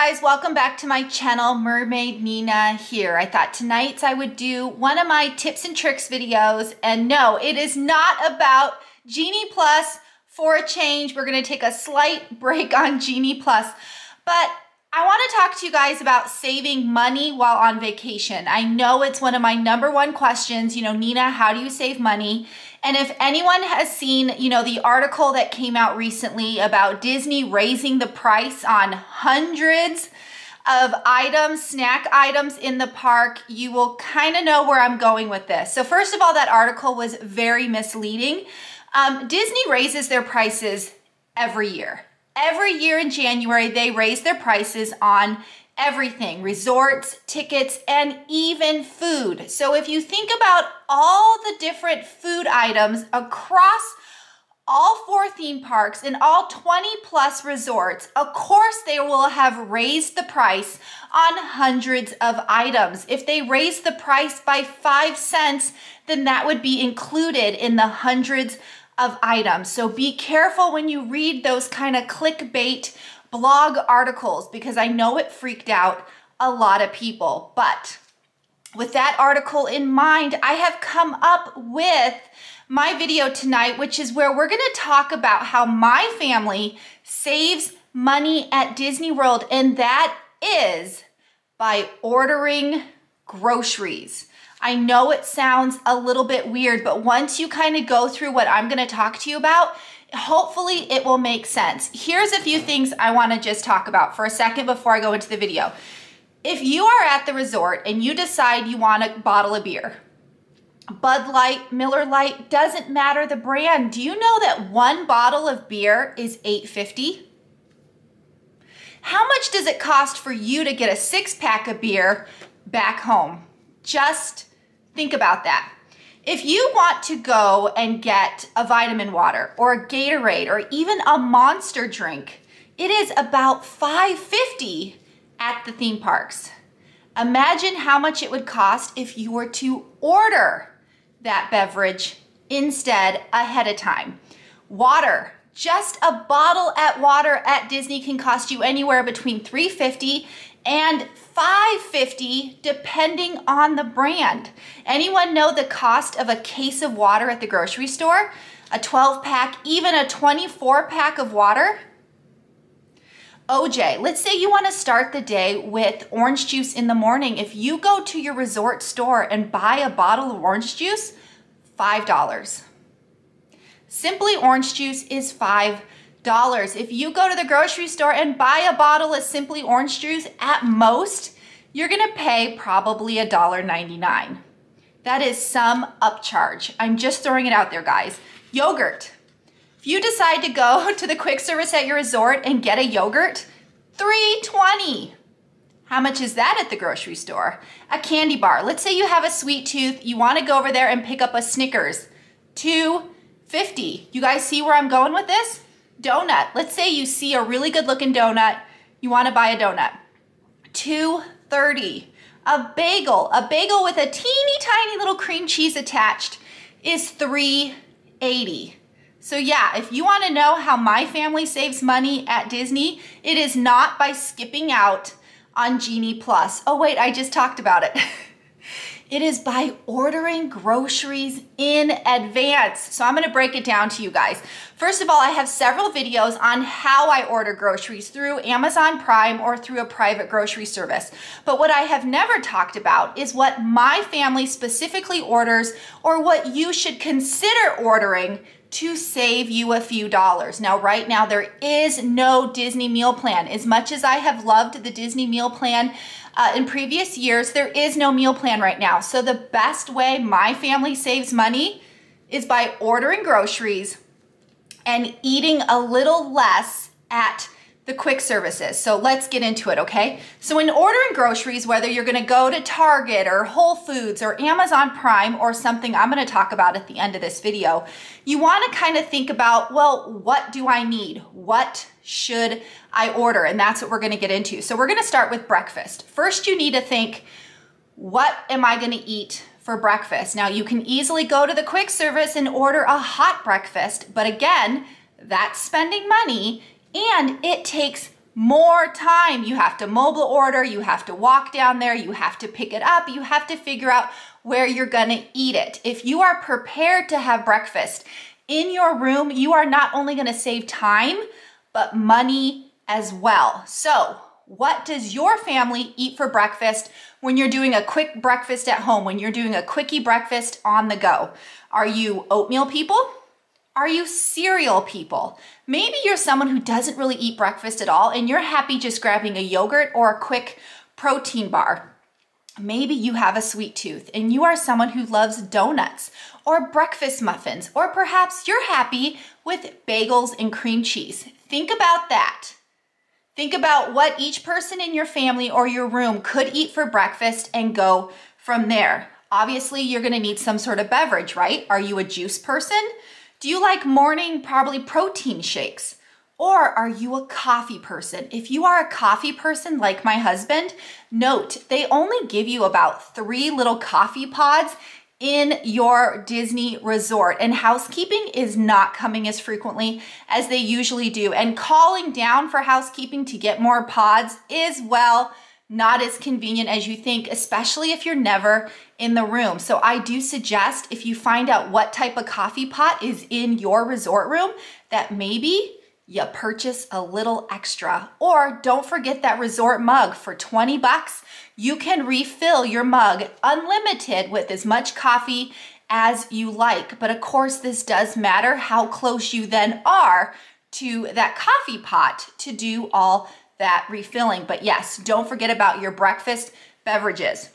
guys, welcome back to my channel. Mermaid Nina here. I thought tonight I would do one of my tips and tricks videos, and no, it is not about Genie Plus for a change. We're going to take a slight break on Genie Plus, but I want to talk to you guys about saving money while on vacation. I know it's one of my #1 questions, Nina, how do you save money? And if anyone has seen, the article that came out recently about Disney raising the price on hundreds of items, snack items in the park, you will kind of know where I'm going with this. So first of all, that article was very misleading. Disney raises their prices every year. Every year in January, they raise their prices on everything, resorts, tickets, and even food. So if you think about all the different food items across all 4 theme parks and all 20+ resorts, of course they will have raised the price on hundreds of items. If they raise the price by 5 cents, then that would be included in the hundreds of items. So be careful when you read those kind of clickbait blog articles, because I know it freaked out a lot of people. But with that article in mind, I have come up with my video tonight, which is where we're going to talk about how my family saves money at Disney World, and that is by ordering groceries. I know it sounds a little bit weird, but once you kind of go through what I'm going to talk to you about, hopefully it will make sense. Here's a few things I want to just talk about for a second before I go into the video. If you are at the resort and you decide you want a bottle of beer, Bud Light, Miller Lite, doesn't matter the brand. Do you know that one bottle of beer is $8.50? How much does it cost for you to get a 6-pack of beer back home? Just think about that. If you want to go and get a vitamin water or a Gatorade or even a Monster drink, it is about $5.50 at the theme parks. Imagine how much it would cost if you were to order that beverage instead ahead of time. Water, just a bottle at water at Disney can cost you anywhere between $3.50 and $5.50 depending on the brand. Anyone know the cost of a case of water at the grocery store? A 12-pack, even a 24-pack of water? OJ, let's say you want to start the day with orange juice in the morning. If you go to your resort store and buy a bottle of orange juice, $5. Simply orange juice is $5. If you go to the grocery store and buy a bottle of Simply Orange Juice, at most, you're gonna pay probably $1.99. That is some upcharge. I'm just throwing it out there, guys. Yogurt. If you decide to go to the quick service at your resort and get a yogurt, $3.20. How much is that at the grocery store? A candy bar. Let's say you have a sweet tooth, you wanna go over there and pick up a Snickers, $2.50. You guys see where I'm going with this? Donut. Let's say you see a really good looking donut. You want to buy a donut. $2.30. A bagel with a teeny tiny little cream cheese attached is $3.80. So yeah, if you want to know how my family saves money at Disney, it is not by skipping out on Genie Plus. Oh wait, I just talked about it. It is by ordering groceries in advance. So I'm gonna break it down to you guys. First of all, I have several videos on how I order groceries through Amazon Prime or through a private grocery service. But what I have never talked about is what my family specifically orders or what you should consider ordering to save you a few dollars. Now, right now, there is no Disney meal plan. As much as I have loved the Disney meal plan in previous years, there is no meal plan right now. So the best way my family saves money is by ordering groceries and eating a little less at the quick services. So let's get into it, okay? So when ordering groceries, whether you're gonna go to Target or Whole Foods or Amazon Prime or something I'm gonna talk about at the end of this video, you wanna kind of think about, well, what do I need? What should I order? And that's what we're gonna get into. So we're gonna start with breakfast. First, you need to think, what am I gonna eat for breakfast? Now, you can easily go to the quick service and order a hot breakfast, but again, that's spending money and it takes more time. You have to mobile order, you have to walk down there, you have to pick it up, you have to figure out where you're gonna eat it. If you are prepared to have breakfast in your room, you are not only gonna save time, but money as well. So, what does your family eat for breakfast when you're doing a quick breakfast at home, when you're doing a quickie breakfast on the go? Are you oatmeal people? Are you cereal people? Maybe you're someone who doesn't really eat breakfast at all and you're happy just grabbing a yogurt or a quick protein bar. Maybe you have a sweet tooth and you are someone who loves donuts or breakfast muffins, or perhaps you're happy with bagels and cream cheese. Think about that. Think about what each person in your family or your room could eat for breakfast and go from there. Obviously, you're gonna need some sort of beverage, right? Are you a juice person? Do you like morning probably protein shakes? Or are you a coffee person? If you are a coffee person like my husband, note they only give you about 3 little coffee pods in your Disney resort, and housekeeping is not coming as frequently as they usually do. And calling down for housekeeping to get more pods is, well, not as convenient as you think, especially if you're never in the room. So I do suggest, if you find out what type of coffee pot is in your resort room, that maybe you purchase a little extra. Or don't forget that resort mug. For 20 bucks, you can refill your mug unlimited with as much coffee as you like. But of course, this does matter how close you then are to that coffee pot to do all that refilling. But yes, don't forget about your breakfast beverages.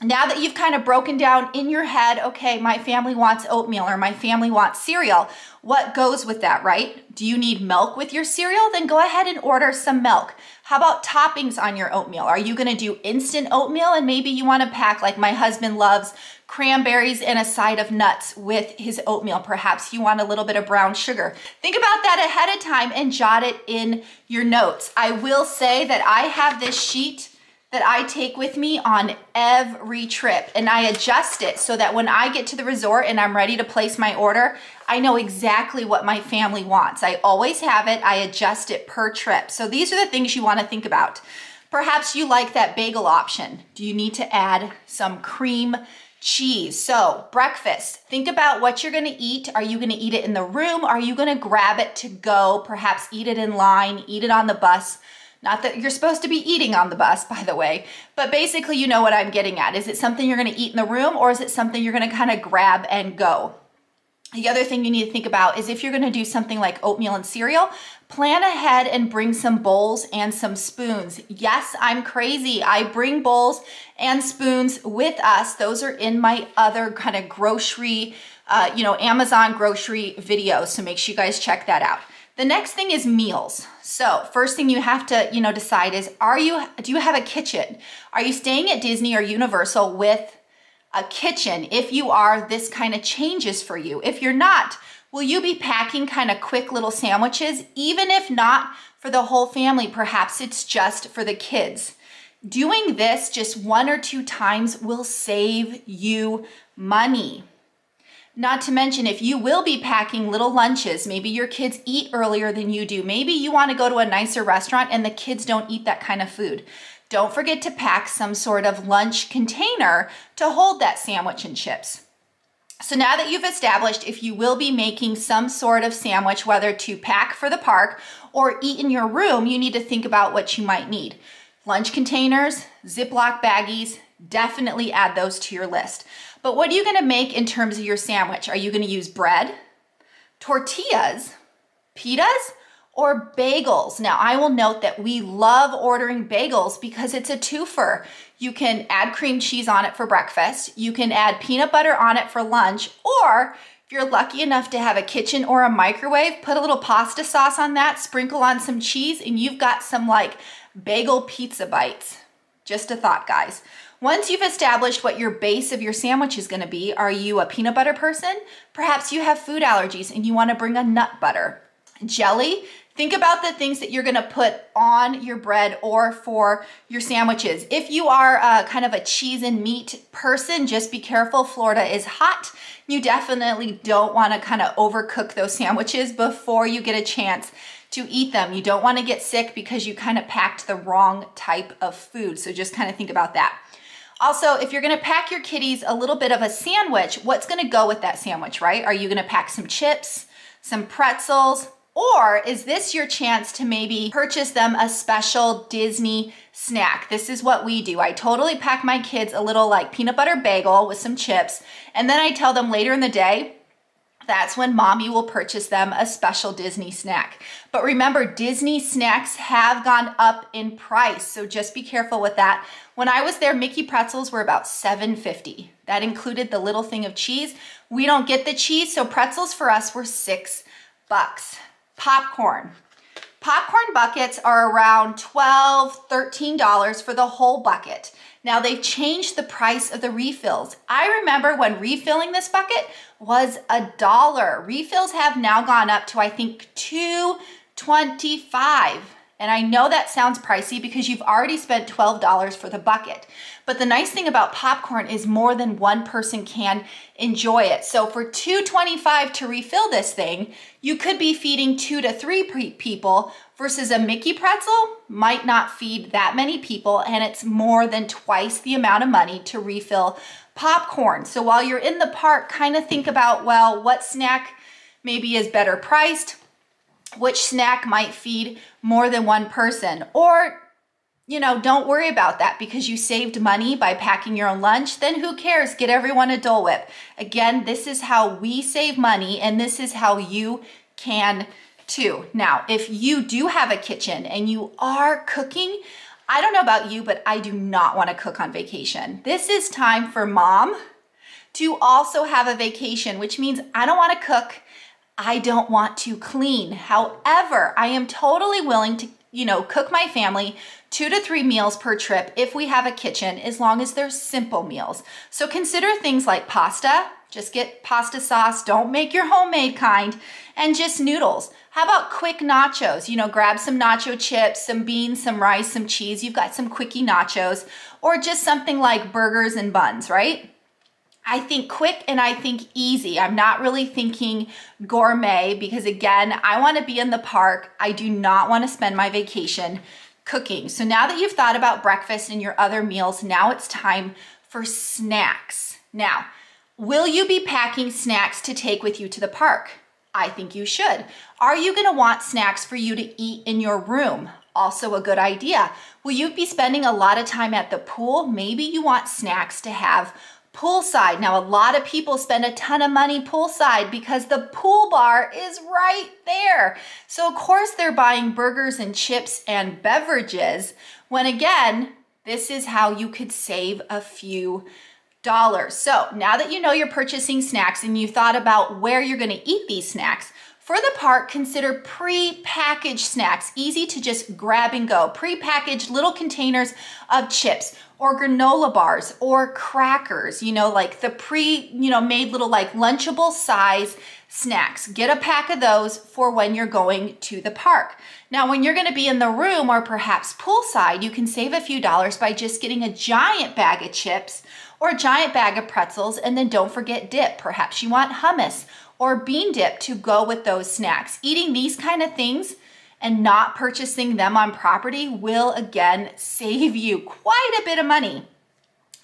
Now that you've kind of broken down in your head, okay, my family wants oatmeal or my family wants cereal, what goes with that, right? Do you need milk with your cereal? Then go ahead and order some milk. How about toppings on your oatmeal? Are you gonna do instant oatmeal and maybe you wanna pack, like my husband loves, cranberries and a side of nuts with his oatmeal? Perhaps you want a little bit of brown sugar. Think about that ahead of time and jot it in your notes. I will say that I have this sheet that I take with me on every trip, and I adjust it so that when I get to the resort and I'm ready to place my order, I know exactly what my family wants. I always have it. I adjust it per trip. So these are the things you want to think about. Perhaps you like that bagel option. Do you need to add some cream cheese? So breakfast, think about what you're going to eat. Are you going to eat it in the room? Are you going to grab it to go? Perhaps eat it in line, eat it on the bus. Not that you're supposed to be eating on the bus, by the way, but basically you know what I'm getting at. Is it something you're gonna eat in the room, or is it something you're gonna kind of grab and go? The other thing you need to think about is if you're gonna do something like oatmeal and cereal, plan ahead and bring some bowls and some spoons. Yes, I'm crazy. I bring bowls and spoons with us. Those are in my other kind of grocery, Amazon grocery videos, so make sure you guys check that out. The next thing is meals. So first thing you have to, decide is, do you have a kitchen? Are you staying at Disney or Universal with a kitchen? If you are, this kind of changes for you. If you're not, will you be packing kind of quick little sandwiches? Even if not for the whole family, perhaps it's just for the kids. Doing this just 1 or 2 times will save you money. Not to mention, if you will be packing little lunches, maybe your kids eat earlier than you do. Maybe you want to go to a nicer restaurant and the kids don't eat that kind of food. Don't forget to pack some sort of lunch container to hold that sandwich and chips. So now that you've established if you will be making some sort of sandwich, whether to pack for the park or eat in your room, you need to think about what you might need. Lunch containers, Ziploc baggies, definitely add those to your list. But what are you gonna make in terms of your sandwich? Are you gonna use bread, tortillas, pitas, or bagels? Now, I will note that we love ordering bagels because it's a twofer. You can add cream cheese on it for breakfast. You can add peanut butter on it for lunch, or if you're lucky enough to have a kitchen or a microwave, put a little pasta sauce on that, sprinkle on some cheese, and you've got some like bagel pizza bites. Just a thought, guys. Once you've established what your base of your sandwich is gonna be, are you a peanut butter person? Perhaps you have food allergies and you wanna bring a nut butter. Jelly, think about the things that you're gonna put on your bread or for your sandwiches. If you are kind of a cheese and meat person, just be careful, Florida is hot. You definitely don't wanna kind of overcook those sandwiches before you get a chance to eat them. You don't want to get sick because you kind of packed the wrong type of food. So just kind of think about that. Also, if you're going to pack your kiddies a little bit of a sandwich, what's going to go with that sandwich, right? Are you going to pack some chips, some pretzels, or is this your chance to maybe purchase them a special Disney snack? This is what we do. I totally pack my kids a little like peanut butter bagel with some chips, and then I tell them later in the day, that's when mommy will purchase them a special Disney snack. But remember, Disney snacks have gone up in price, so just be careful with that. When I was there, Mickey pretzels were about $7.50. That included the little thing of cheese. We don't get the cheese, so pretzels for us were $6. Popcorn. Popcorn buckets are around $12, $13 for the whole bucket. Now they've changed the price of the refills. I remember when refilling this bucket was $1. Refills have now gone up to, I think, $2.25. And I know that sounds pricey because you've already spent $12 for the bucket. But the nice thing about popcorn is more than one person can enjoy it. So for $2.25 to refill this thing, you could be feeding 2 to 3 people versus a Mickey pretzel might not feed that many people, and it's more than twice the amount of money to refill popcorn. So while you're in the park, kind of think about, well, what snack maybe is better priced? Which snack might feed more than one person? Or, you know, don't worry about that because you saved money by packing your own lunch. Then who cares? Get everyone a Dole Whip. Again, this is how we save money, and this is how you can too. Now, if you do have a kitchen and you are cooking, I don't know about you, but I do not want to cook on vacation. This is time for mom to also have a vacation, which means I don't want to cook. I don't want to clean. However, I am totally willing to, cook my family 2 to 3 meals per trip if we have a kitchen, as long as they're simple meals. So consider things like pasta. Just get pasta sauce. Don't make your homemade kind. And just noodles. How about quick nachos? Grab some nacho chips, some beans, some rice, some cheese. You've got some quickie nachos. Or just something like burgers and buns, right? I think quick and I think easy. I'm not really thinking gourmet because, again, I want to be in the park. I do not want to spend my vacation cooking. So now that you've thought about breakfast and your other meals, now it's time for snacks. Now, will you be packing snacks to take with you to the park? I think you should. Are you going to want snacks for you to eat in your room? Also a good idea. Will you be spending a lot of time at the pool? Maybe you want snacks to have poolside. Now, a lot of people spend a ton of money poolside because the pool bar is right there. So of course they're buying burgers and chips and beverages, when again, this is how you could save a few dollars. So now that you know you're purchasing snacks and you thought about where you're going to eat these snacks, for the park, consider pre-packaged snacks, easy to just grab and go. Pre-packaged little containers of chips or granola bars or crackers, like the made little like Lunchable size snacks. Get a pack of those for when you're going to the park. Now, when you're going to be in the room or perhaps poolside, you can save a few dollars by just getting a giant bag of chips or a giant bag of pretzels, and then don't forget dip. Perhaps you want hummus or bean dip to go with those snacks. Eating these kind of things and not purchasing them on property will again save you quite a bit of money.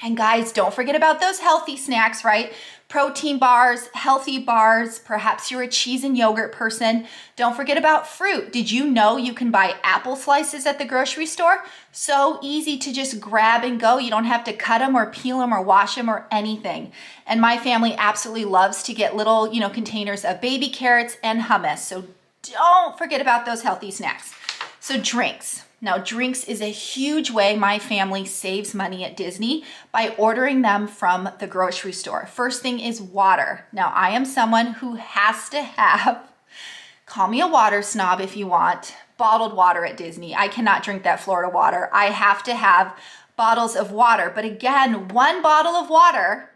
And guys, don't forget about those healthy snacks, right? Protein bars, healthy bars, perhaps you're a cheese and yogurt person. Don't forget about fruit. Did you know you can buy apple slices at the grocery store? So easy to just grab and go. You don't have to cut them or peel them or wash them or anything. And my family absolutely loves to get little, containers of baby carrots and hummus. So don't forget about those healthy snacks. So drinks. Now, drinks is a huge way my family saves money at Disney by ordering them from the grocery store. First thing is water. Now, I am someone who has to have, call me a water snob if you want, bottled water at Disney. I cannot drink that Florida water. I have to have bottles of water. But again, one bottle of water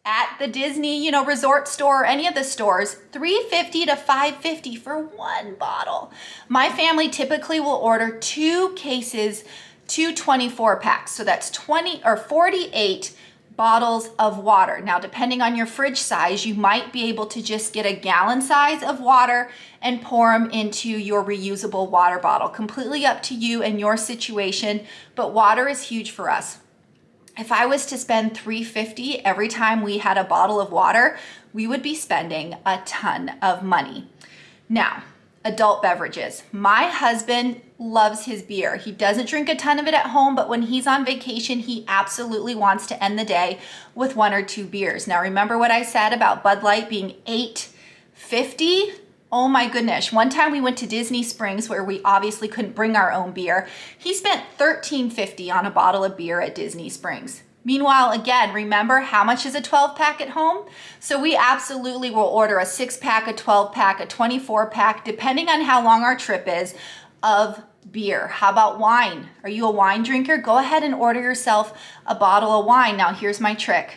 at the Disney, resort store or any of the stores, $3.50 to $5.50 for one bottle. My family typically will order 2 cases, 2 24 packs. So that's 20 or 48 bottles of water. Now, depending on your fridge size, you might be able to just get a gallon size of water and pour them into your reusable water bottle. Completely up to you and your situation, but water is huge for us. If I was to spend $3.50 every time we had a bottle of water, we would be spending a ton of money. Now, adult beverages. My husband loves his beer. He doesn't drink a ton of it at home, but when he's on vacation, he absolutely wants to end the day with 1 or 2 beers. Now, remember what I said about Bud Light being $8.50? Oh my goodness. One time we went to Disney Springs where we obviously couldn't bring our own beer. He spent $13.50 on a bottle of beer at Disney Springs. Meanwhile, again, remember how much is a 12-pack at home? So we absolutely will order a 6-pack, a 12-pack, a 24-pack, depending on how long our trip is, of beer. How about wine? Are you a wine drinker? Go ahead and order yourself a bottle of wine. Now, here's my trick.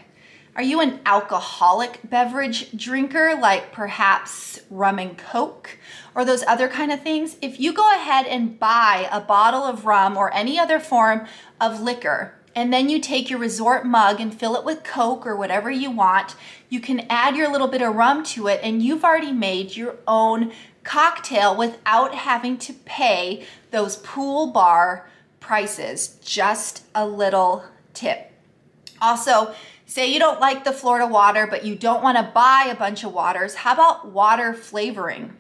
Are you an alcoholic beverage drinker, like perhaps rum and coke or those other kind of things? If you go ahead and buy a bottle of rum or any other form of liquor, and then you take your resort mug and fill it with Coke or whatever you want, you can add your little bit of rum to it, and you've already made your own cocktail without having to pay those pool bar prices. Just a little tip. Also, say you don't like the Florida water, but you don't want to buy a bunch of waters. How about water flavoring?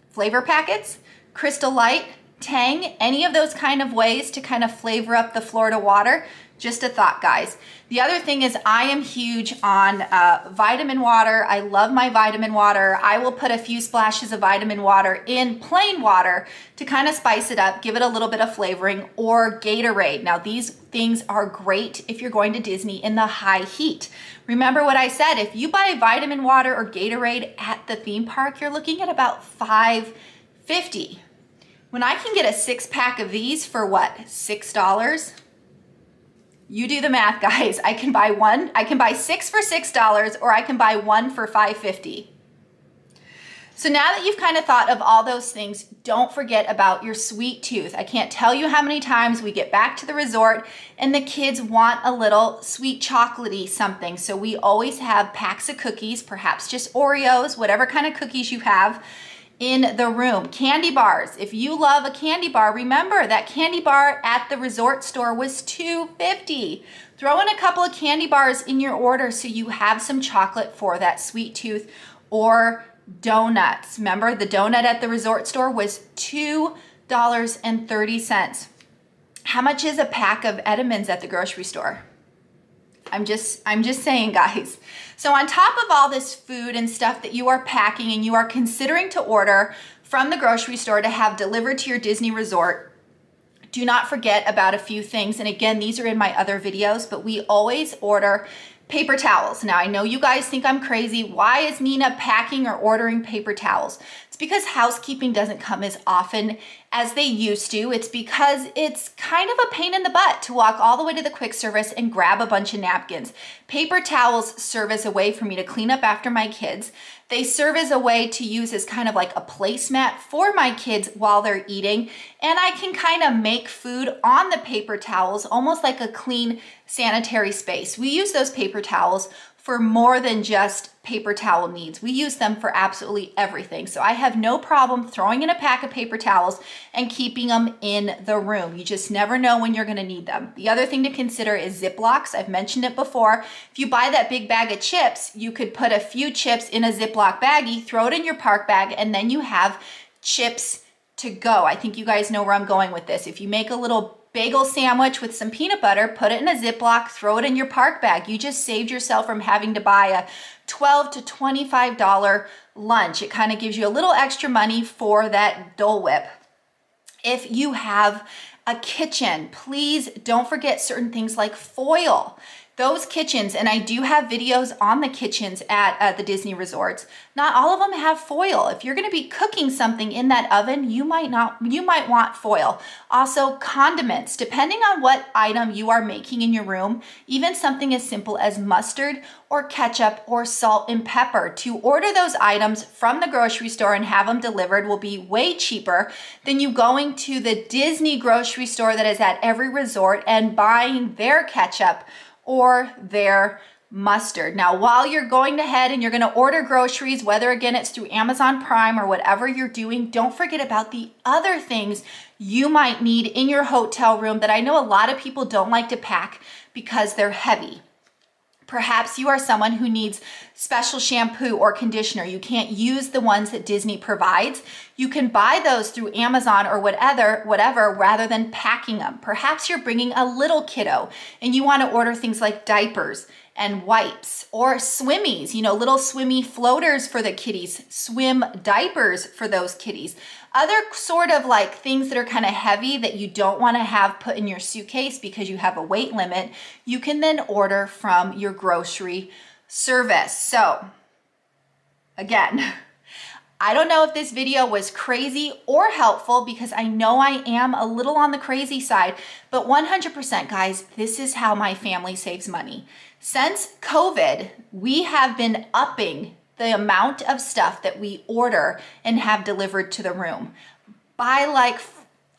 Flavor packets, Crystal Light, Tang, any of those kind of ways to kind of flavor up the Florida water. Just a thought, guys. The other thing is I am huge on vitamin water. I love my vitamin water. I will put a few splashes of vitamin water in plain water to kind of spice it up, give it a little bit of flavoring, or Gatorade. Now, these things are great if you're going to Disney in the high heat. Remember what I said, if you buy vitamin water or Gatorade at the theme park, you're looking at about $5.50. When I can get a 6-pack of these for what, $6? You do the math, guys. I can buy 6 for $6, or I can buy 1 for $5.50. So now that you've kind of thought of all those things, don't forget about your sweet tooth. I can't tell you how many times we get back to the resort and the kids want a little sweet chocolatey something. So we always have packs of cookies, perhaps just Oreos, whatever kind of cookies you have in the room. Candy bars. If you love a candy bar, remember that candy bar at the resort store was $2.50. Throw in a couple of candy bars in your order so you have some chocolate for that sweet tooth, or donuts. Remember, the donut at the resort store was $2.30. How much is a pack of Edamons at the grocery store? I'm just saying, guys. So on top of all this food and stuff that you are packing and you are considering to order from the grocery store to have delivered to your Disney resort, do not forget about a few things. And again, these are in my other videos, but we always order paper towels. Now, I know you guys think I'm crazy. Why is Nina packing or ordering paper towels? It's because housekeeping doesn't come as often as they used to. It's because it's kind of a pain in the butt to walk all the way to the quick service and grab a bunch of napkins. Paper towels serve as a way for me to clean up after my kids. They serve as a way to use as kind of like a placemat for my kids while they're eating. And I can kind of make food on the paper towels, almost like a clean sanitary space. We use those paper towels for more than just paper towel needs. We use them for absolutely everything. So I have no problem throwing in a pack of paper towels and keeping them in the room. You just never know when you're gonna need them. The other thing to consider is Ziplocs. I've mentioned it before. If you buy that big bag of chips, you could put a few chips in a Ziploc baggie, throw it in your park bag, and then you have chips to go. I think you guys know where I'm going with this. If you make a little bagel sandwich with some peanut butter, put it in a Ziploc, throw it in your park bag. You just saved yourself from having to buy a $12 to $25 lunch. It kind of gives you a little extra money for that Dole Whip. If you have a kitchen, please don't forget certain things like foil. Those kitchens, and I do have videos on the kitchens at the Disney resorts, not all of them have foil. If you're gonna be cooking something in that oven, you might want foil. Also, condiments, depending on what item you are making in your room, even something as simple as mustard or ketchup or salt and pepper. To order those items from the grocery store and have them delivered will be way cheaper than you going to the Disney grocery store that is at every resort and buying their ketchup or their mustard. Now, while you're going ahead and you're going to order groceries, whether again it's through Amazon Prime or whatever you're doing, don't forget about the other things you might need in your hotel room that I know a lot of people don't like to pack because they're heavy. Perhaps you are someone who needs special shampoo or conditioner. You can't use the ones that Disney provides. You can buy those through Amazon or whatever, rather than packing them. Perhaps you're bringing a little kiddo and you want to order things like diapers and wipes or swimmies, you know, little swimmy floaters for the kitties, swim diapers for those kitties. Other sort of like things that are kind of heavy that you don't want to have put in your suitcase because you have a weight limit, you can then order from your grocery service. So again, I don't know if this video was crazy or helpful because I know I am a little on the crazy side, but 100% guys, this is how my family saves money. Since COVID, we have been upping the amount of stuff that we order and have delivered to the room by like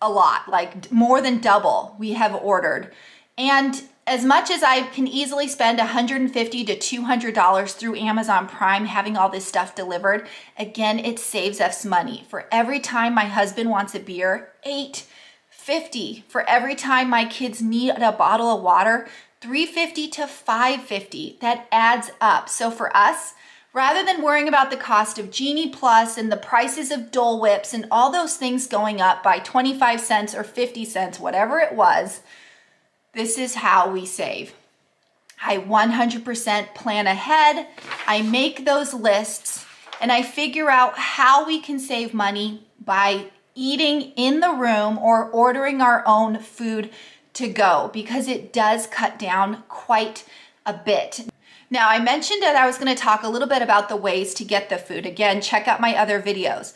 a lot, like more than double we have ordered. And as much as I can easily spend $150 to $200 through Amazon Prime having all this stuff delivered, again, it saves us money. For every time my husband wants a beer, $8.50. For every time my kids need a bottle of water, $3.50 to $5.50. That adds up. So for us, rather than worrying about the cost of Genie Plus and the prices of Dole Whips and all those things going up by 25 cents or 50 cents, whatever it was, this is how we save. I 100% plan ahead. I make those lists and I figure out how we can save money by eating in the room or ordering our own food to go, because it does cut down quite a bit. Now, I mentioned that I was going to talk a little bit about the ways to get the food. Again, check out my other videos.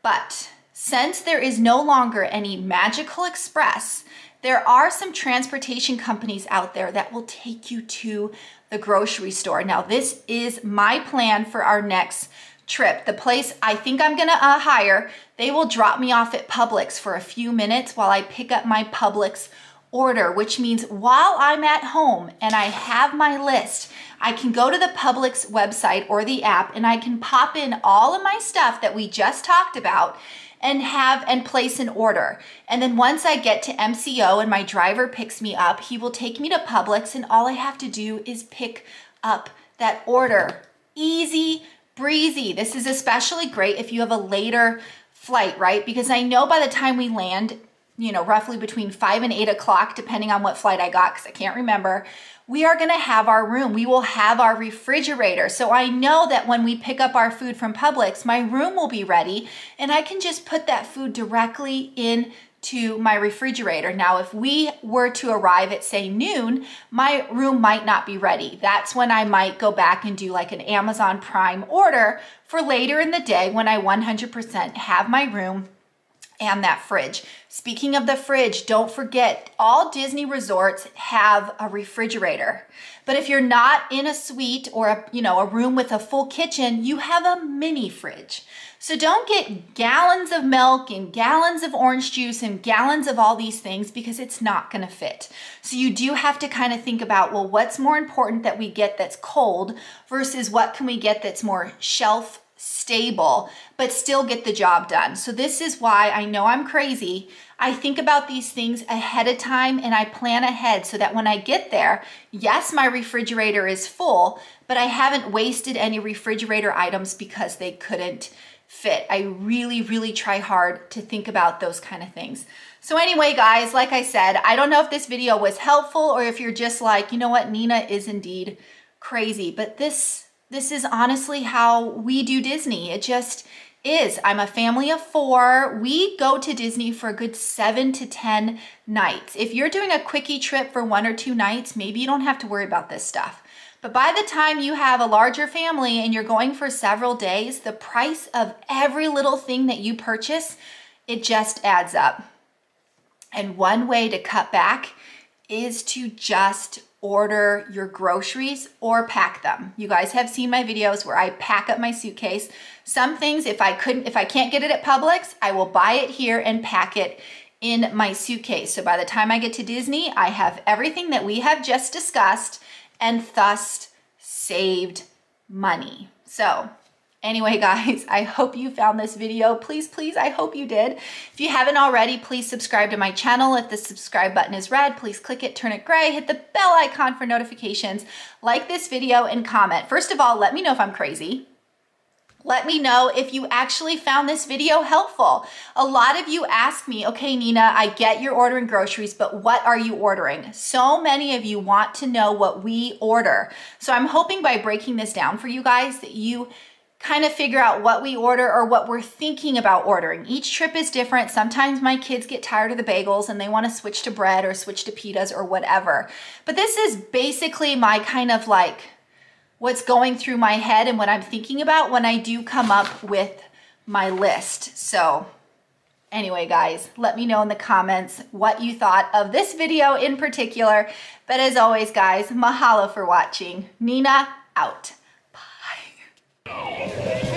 But since there is no longer any Magical Express, there are some transportation companies out there that will take you to the grocery store. Now, this is my plan for our next trip. The place I think I'm gonna hire, they will drop me off at Publix for a few minutes while I pick up my Publix order, which means while I'm at home and I have my list, I can go to the Publix website or the app and I can pop in all of my stuff that we just talked about and place an order. And then once I get to MCO and my driver picks me up, he will take me to Publix and all I have to do is pick up that order. Easy breezy. This is especially great if you have a later flight, right? Because I know by the time we land, you know, roughly between 5 and 8 o'clock, depending on what flight I got, because I can't remember, we are gonna have our room. We will have our refrigerator. So I know that when we pick up our food from Publix, my room will be ready and I can just put that food directly into my refrigerator. Now, if we were to arrive at say noon, my room might not be ready. That's when I might go back and do like an Amazon Prime order for later in the day when I 100% have my room and that fridge. Speaking of the fridge, don't forget all Disney resorts have a refrigerator. But if you're not in a suite or a room with a full kitchen, you have a mini fridge. So don't get gallons of milk and gallons of orange juice and gallons of all these things because it's not gonna fit. So you do have to kind of think about, well, what's more important that we get that's cold versus what can we get that's more shelf stable, but still get the job done. So this is why I know I'm crazy. I think about these things ahead of time and I plan ahead so that when I get there, yes, my refrigerator is full, but I haven't wasted any refrigerator items because they couldn't fit. I really, really try hard to think about those kind of things. So anyway, guys, like I said, I don't know if this video was helpful or if you're just like, you know what, Nina is indeed crazy, but this is honestly how we do Disney. It just is. I'm a family of 4. We go to Disney for a good 7 to 10 nights. If you're doing a quickie trip for 1 or 2 nights, maybe you don't have to worry about this stuff. But by the time you have a larger family and you're going for several days, the price of every little thing that you purchase, it just adds up. And one way to cut back is to just order your groceries or pack them. You guys have seen my videos where I pack up my suitcase. Some things, if I can't get it at Publix, I will buy it here and pack it in my suitcase. So by the time I get to Disney, I have everything that we have just discussed and thus saved money. So anyway, guys, I hope you found this video. Please, please, I hope you did. If you haven't already, please subscribe to my channel. If the subscribe button is red, please click it, turn it gray, hit the bell icon for notifications, like this video, and comment. First of all, let me know if I'm crazy. Let me know if you actually found this video helpful. A lot of you ask me, okay, Nina, I get you're ordering groceries, but what are you ordering? So many of you want to know what we order. So I'm hoping by breaking this down for you guys that you kind of figure out what we order or what we're thinking about ordering. Each trip is different. Sometimes my kids get tired of the bagels and they want to switch to bread or switch to pitas or whatever. But this is basically my kind of like what's going through my head and what I'm thinking about when I do come up with my list. So anyway, guys, let me know in the comments what you thought of this video in particular. But as always, guys, mahalo for watching. Nina out. Bye.